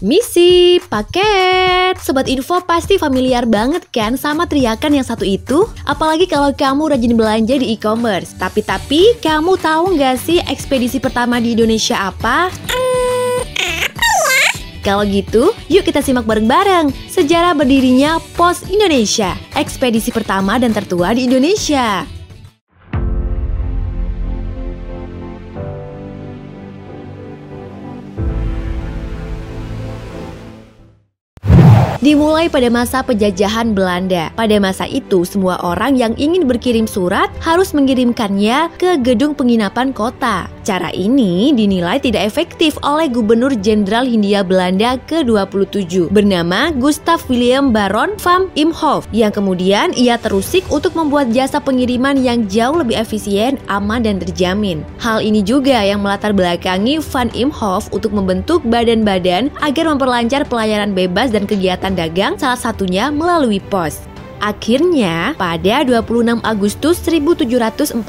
Misi, paket. Sobat Info pasti familiar banget kan sama teriakan yang satu itu? Apalagi kalau kamu rajin belanja di e-commerce. Tapi kamu tahu nggak sih ekspedisi pertama di Indonesia apa? Kalau gitu, yuk kita simak bareng-bareng sejarah berdirinya Pos Indonesia, ekspedisi pertama dan tertua di Indonesia. Dimulai pada masa penjajahan Belanda. Pada masa itu, semua orang yang ingin berkirim surat harus mengirimkannya ke gedung penginapan kota. Cara ini dinilai tidak efektif oleh Gubernur Jenderal Hindia Belanda ke-27 bernama Gustav William Baron van Imhoff, yang kemudian ia terusik untuk membuat jasa pengiriman yang jauh lebih efisien, aman, dan terjamin. Hal ini juga yang melatar belakangi van Imhoff untuk membentuk badan-badan agar memperlancar pelayanan bebas dan kegiatan dagang, salah satunya melalui pos. Akhirnya, pada 26 Agustus 1746,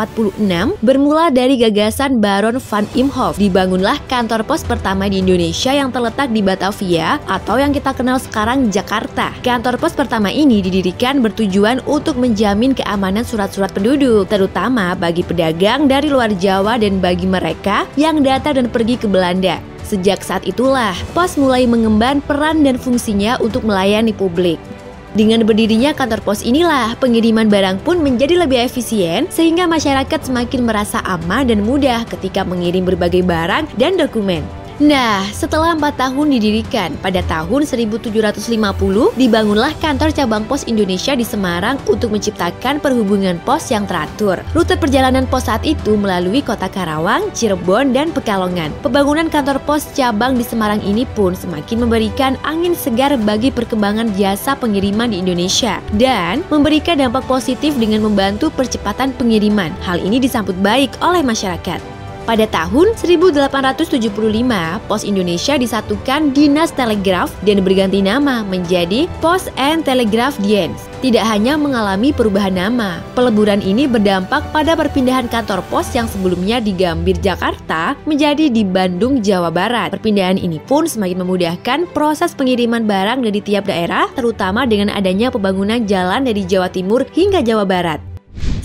bermula dari gagasan Baron van Imhoff, dibangunlah kantor pos pertama di Indonesia yang terletak di Batavia atau yang kita kenal sekarang Jakarta. Kantor pos pertama ini didirikan bertujuan untuk menjamin keamanan surat-surat penduduk, terutama bagi pedagang dari luar Jawa dan bagi mereka yang datang dan pergi ke Belanda. Sejak saat itulah, pos mulai mengemban peran dan fungsinya untuk melayani publik. Dengan berdirinya kantor pos inilah, pengiriman barang pun menjadi lebih efisien sehingga masyarakat semakin merasa aman dan mudah ketika mengirim berbagai barang dan dokumen. Nah, setelah 4 tahun didirikan, pada tahun 1750 dibangunlah kantor cabang Pos Indonesia di Semarang untuk menciptakan perhubungan pos yang teratur. Rute perjalanan pos saat itu melalui kota Karawang, Cirebon, dan Pekalongan. Pembangunan kantor pos cabang di Semarang ini pun semakin memberikan angin segar bagi perkembangan jasa pengiriman di Indonesia dan memberikan dampak positif dengan membantu percepatan pengiriman. Hal ini disambut baik oleh masyarakat. Pada tahun 1875, Pos Indonesia disatukan Dinas Telegraf dan berganti nama menjadi Post and Telegraph Dienst. Tidak hanya mengalami perubahan nama, peleburan ini berdampak pada perpindahan kantor pos yang sebelumnya di Gambir, Jakarta menjadi di Bandung, Jawa Barat. Perpindahan ini pun semakin memudahkan proses pengiriman barang dari tiap daerah, terutama dengan adanya pembangunan jalan dari Jawa Timur hingga Jawa Barat.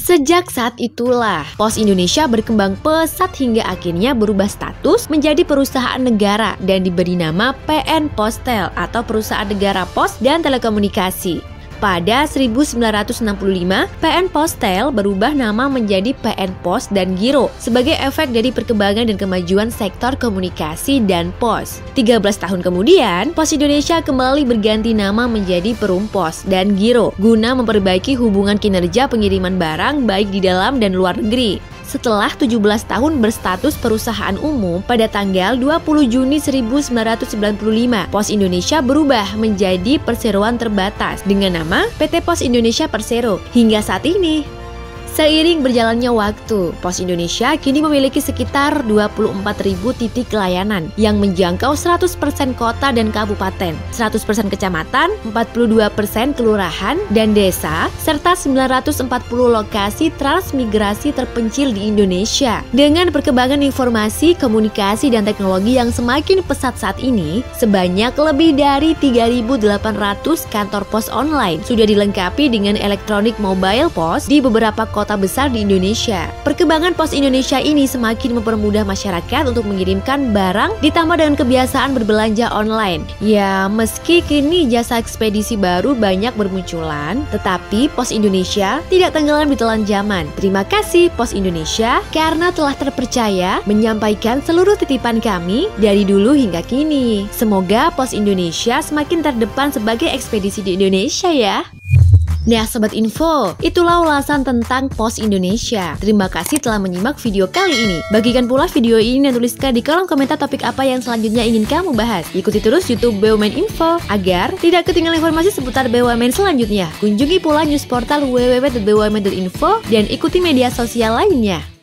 Sejak saat itulah, Pos Indonesia berkembang pesat hingga akhirnya berubah status menjadi perusahaan negara dan diberi nama PN Postel atau Perusahaan Negara Pos dan Telekomunikasi. Pada 1965, PN Postel berubah nama menjadi PN Pos dan Giro sebagai efek dari perkembangan dan kemajuan sektor komunikasi dan pos. 13 tahun kemudian, Pos Indonesia kembali berganti nama menjadi Perum Pos dan Giro guna memperbaiki hubungan kinerja pengiriman barang baik di dalam dan luar negeri. Setelah 17 tahun berstatus perusahaan umum, pada tanggal 20 Juni 1995, Pos Indonesia berubah menjadi perseroan terbatas dengan nama PT Pos Indonesia Persero hingga saat ini. Seiring berjalannya waktu, Pos Indonesia kini memiliki sekitar 24.000 titik layanan yang menjangkau 100% kota dan kabupaten, 100% kecamatan, 42% kelurahan dan desa, serta 940 lokasi transmigrasi terpencil di Indonesia. Dengan perkembangan informasi, komunikasi, dan teknologi yang semakin pesat saat ini, sebanyak lebih dari 3.800 kantor pos online sudah dilengkapi dengan elektronik mobile pos di beberapa kota besar di Indonesia. Perkembangan Pos Indonesia ini semakin mempermudah masyarakat untuk mengirimkan barang, ditambah dengan kebiasaan berbelanja online. Ya, meski kini jasa ekspedisi baru banyak bermunculan, tetapi Pos Indonesia tidak tenggelam di telan zaman. Terima kasih Pos Indonesia karena telah terpercaya menyampaikan seluruh titipan kami dari dulu hingga kini. Semoga Pos Indonesia semakin terdepan sebagai ekspedisi di Indonesia ya. Nah Sobat Info, itulah ulasan tentang Pos Indonesia. Terima kasih telah menyimak video kali ini. Bagikan pula video ini dan tuliskan di kolom komentar topik apa yang selanjutnya ingin kamu bahas. Ikuti terus YouTube BUMN Info agar tidak ketinggalan informasi seputar BUMN selanjutnya. Kunjungi pula news portal www.bumn.info dan ikuti media sosial lainnya.